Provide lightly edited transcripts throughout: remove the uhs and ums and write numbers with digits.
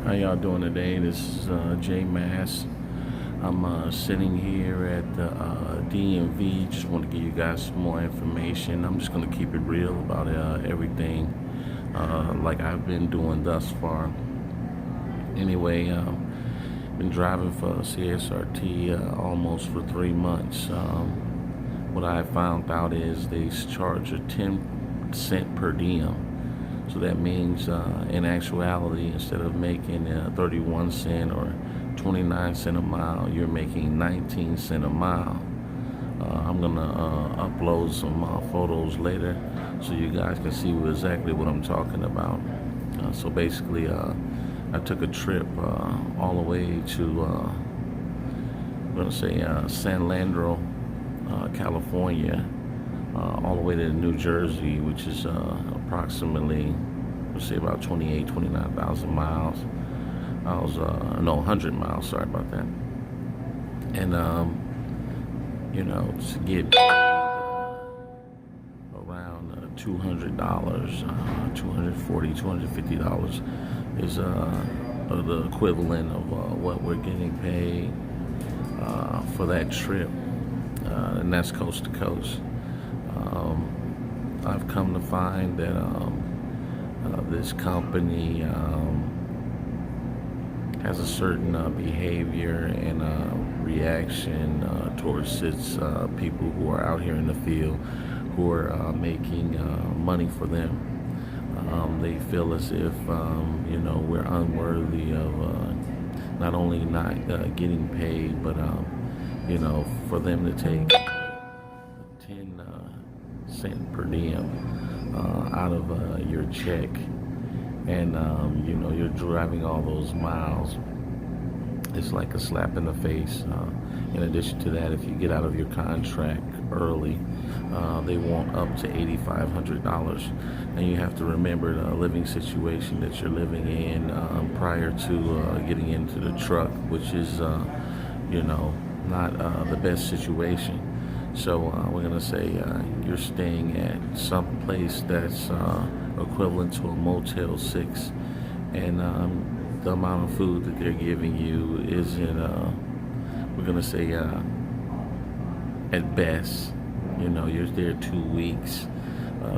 How y'all doing today? This is Jay Mass. I'm sitting here at the DMV. Just want to give you guys some more information. I'm just going to keep it real about everything like I've been doing thus far. Anyway, been driving for CRST almost for 3 months. What I found out is they charge a 10 cent per diem. So that means in actuality, instead of making 31 cent or 29 cent a mile, you're making 19 cent a mile. I'm gonna upload some photos later so you guys can see exactly what I'm talking about. So basically, I took a trip all the way to, I'm gonna say San Leandro, California, all the way to New Jersey, which is approximately, let's say, about 29,000 miles. I was, no, 100 miles, sorry about that. And, to get around $200, $240, $250 is the equivalent of what we're getting paid for that trip, and that's coast to coast. I've come to find that this company has a certain behavior and reaction towards its people who are out here in the field who are making money for them. They feel as if we're unworthy of not only not getting paid, but for them to take 10 cent per diem out of your check, and you're driving all those miles. It's like a slap in the face. In addition to that, if you get out of your contract early, they want up to $8,500, and you have to remember the living situation that you're living in prior to getting into the truck, which is not the best situation. So we're gonna say you're staying at some place that's equivalent to a Motel 6, and the amount of food that they're giving you isn't, we're gonna say, at best, you're there 2 weeks,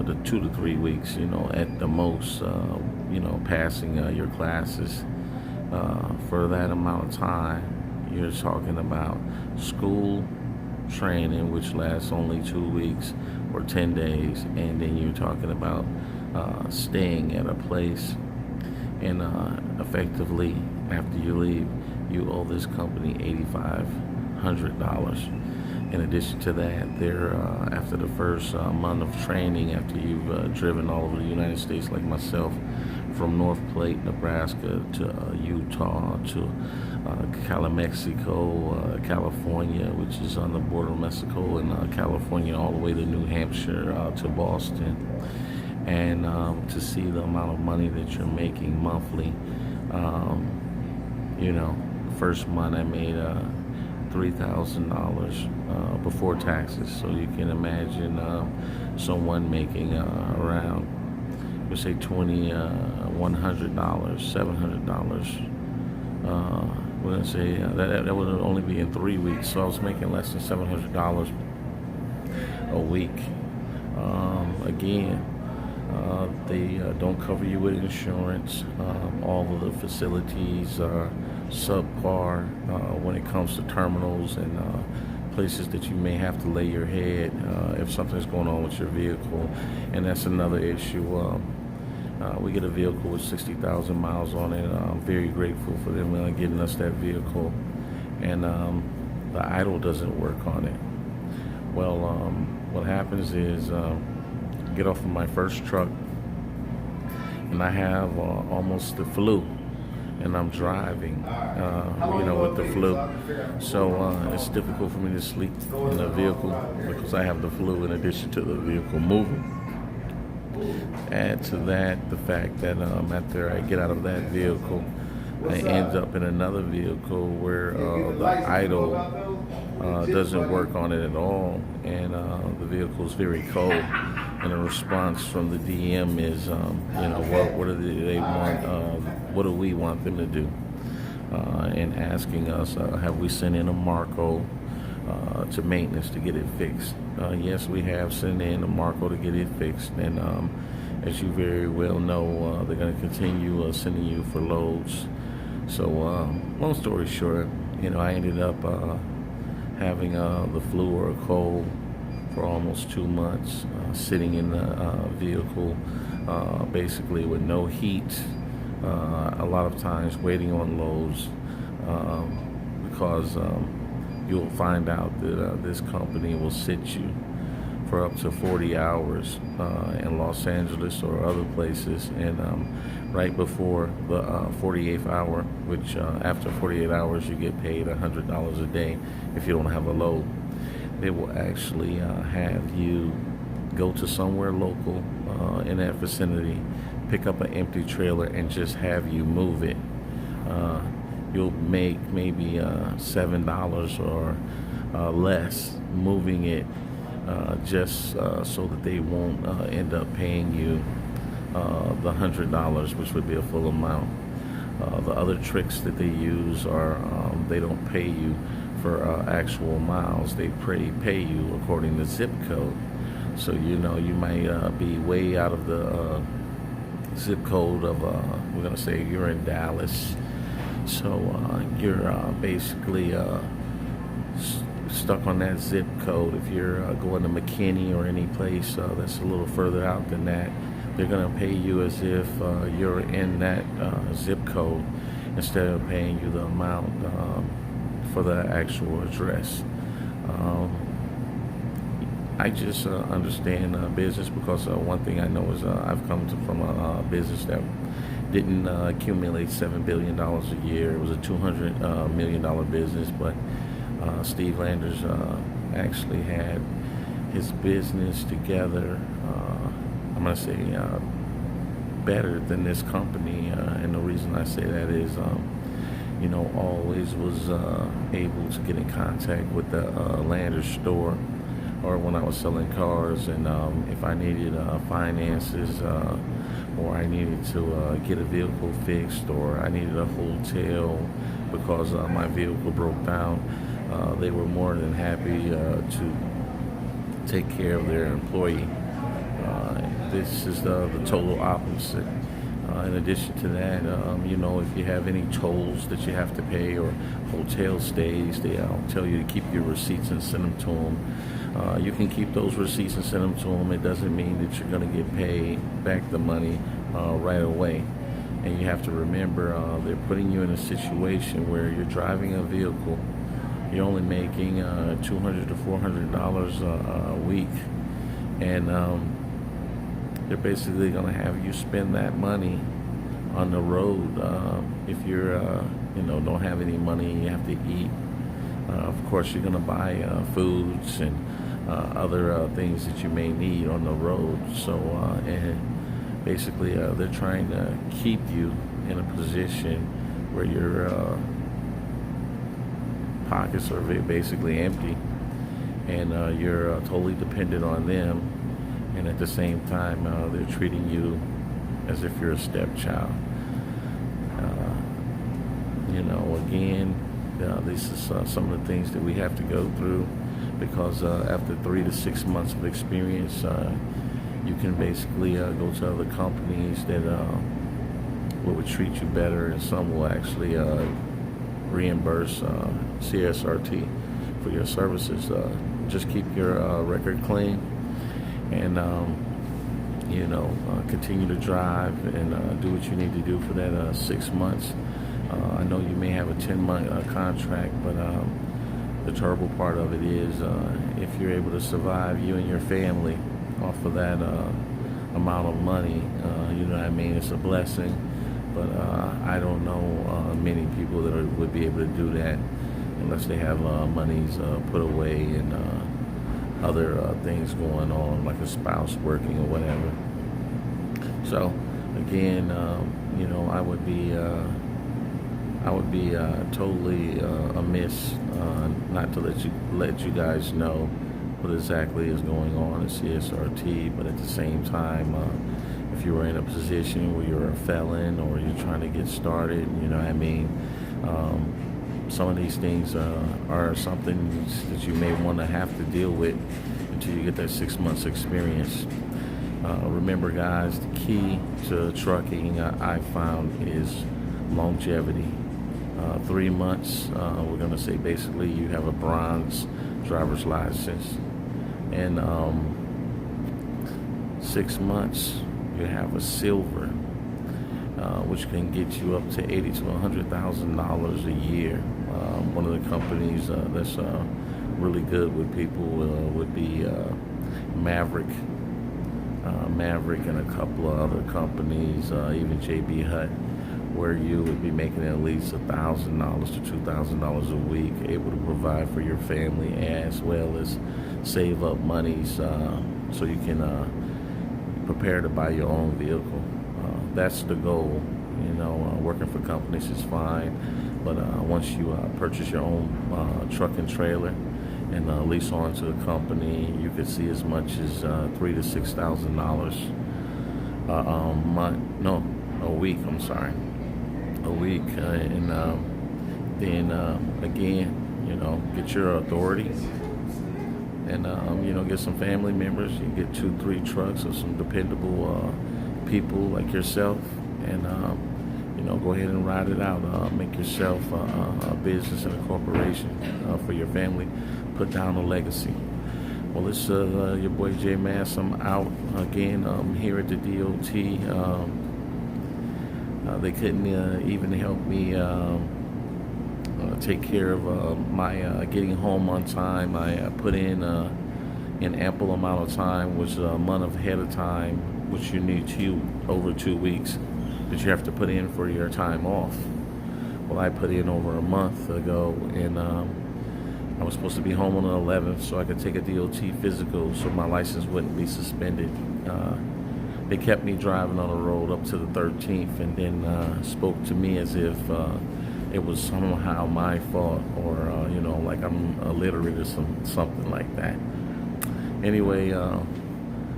the 2 to 3 weeks, at the most, passing your classes. For that amount of time, you're talking about school, training, which lasts only 2 weeks or 10 days, and then you're talking about staying at a place, and effectively after you leave, you owe this company $8,500. In addition to that, they're after the first month of training, after you've driven all over the United States like myself, from North Platte, Nebraska to Utah to Mexico, California, which is on the border of Mexico and California, all the way to New Hampshire to Boston, and to see the amount of money that you're making monthly. First month I made $3,000 before taxes, so you can imagine someone making around, let's say, $2,100, $700. We're gonna say that would only be in 3 weeks, so I was making less than $700 a week. Again, they don't cover you with insurance. All of the facilities are subpar when it comes to terminals and places that you may have to lay your head if something's going on with your vehicle, and that's another issue. We get a vehicle with 60,000 miles on it. I'm very grateful for them getting us that vehicle, and the idle doesn't work on it. Well, what happens is get off of my first truck, and I have almost the flu, and I'm driving, with the flu. So it's difficult for me to sleep in the vehicle because I have the flu in addition to the vehicle moving. Add to that the fact that after I get out of that vehicle, I end up in another vehicle where the idle doesn't work on it at all, and the vehicle is very cold. and a response from the DM is, what do they want? What do we want them to do? And asking us, have we sent in a Marco to maintenance to get it fixed? Yes, we have sent in a Marco to get it fixed, and as you very well know, they're going to continue sending you for loads. So, long story short, I ended up having the flu or a cold for almost 2 months, sitting in the vehicle, basically with no heat, a lot of times waiting on loads, because you'll find out that this company will sit you for up to 40 hours in Los Angeles or other places, and right before the 48th hour, which after 48 hours you get paid $100 a day if you don't have a load. They will actually have you go to somewhere local in that vicinity, pick up an empty trailer, and just have you move it. You'll make maybe $7 or less moving it, just so that they won't end up paying you the $100, which would be a full amount. The other tricks that they use are they don't pay you for actual miles. They pay you according to zip code. So you might be way out of the zip code of we're gonna say you're in Dallas, so you're basically stuck on that zip code. If you're going to McKinney or any place that's a little further out than that, they're going to pay you as if you're in that zip code instead of paying you the amount for the actual address. I just understand business, because one thing I know is I've come from a business that didn't accumulate $7 billion a year. It was a $200 million business, but Steve Landers actually had his business together, I'm going to say better than this company, and the reason I say that is always was able to get in contact with the Landers store, or when I was selling cars, and if I needed finances, or I needed to get a vehicle fixed, or I needed a hotel because my vehicle broke down, they were more than happy to take care of their employee. This is the total opposite. In addition to that, if you have any tolls that you have to pay or hotel stays, they'll tell you to keep your receipts and send them to them. You can keep those receipts and send them to them. It doesn't mean that you're going to get paid back the money right away. And you have to remember, they're putting you in a situation where you're driving a vehicle. You're only making $200 to $400 a week, and they're basically going to have you spend that money on the road. If you're, don't have any money and you have to eat, of course you're going to buy foods and other things that you may need on the road. So, and basically they're trying to keep you in a position where your pockets are basically empty, and you're totally dependent on them. And at the same time, they're treating you as if you're a stepchild. Again, this is some of the things that we have to go through, because after 3 to 6 months of experience, you can basically go to other companies that will treat you better, and some will actually reimburse CRST for your services. Just keep your record clean, and continue to drive and do what you need to do for that 6 months. I know you may have a 10-month contract, but the terrible part of it is if you're able to survive, you and your family, off of that amount of money, it's a blessing. But I don't know many people that would be able to do that unless they have monies put away and other things going on, like a spouse working or whatever. So again, I would be totally amiss not to let you guys know what exactly is going on in CSRT, but at the same time, if you are in a position where you're a felon or you're trying to get started, you know what I mean, some of these things are something that you may want to have to deal with until you get that 6 months experience. Remember, guys, the key to trucking I found is longevity. 3 months, we're going to say basically you have a bronze driver's license, and 6 months you have a silver, which can get you up to $80,000 to $100,000 a year. One of the companies that's really good with people would be Maverick, and a couple of other companies, even JB Hutt, where you would be making at least $1,000 to $2,000 a week, able to provide for your family as well as save up monies so you can prepare to buy your own vehicle. That's the goal. You know, working for companies is fine, but once you purchase your own truck and trailer and lease onto the company, you could see as much as $3,000 to $6,000 a week. I'm sorry, a week, and then again, you know, get your authority, and you know, get some family members. You get 2-3 trucks of some dependable people like yourself, and you know, go ahead and ride it out. Make yourself a business and a corporation for your family. Put down a legacy. Well, it's your boy J Mass. I'm out again. Here at the DOT. They couldn't even help me take care of my getting home on time. I put in an ample amount of time, which is a month ahead of time, which you need over 2 weeks that you have to put in for your time off. Well, I put in over a month ago, and I was supposed to be home on the 11th so I could take a DOT physical so my license wouldn't be suspended. They kept me driving on the road up to the 13th, and then spoke to me as if it was somehow my fault, or you know, like I'm illiterate or something like that. Anyway,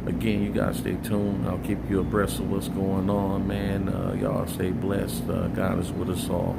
again, you guys stay tuned. I'll keep you abreast of what's going on, man. Y'all stay blessed. God is with us all.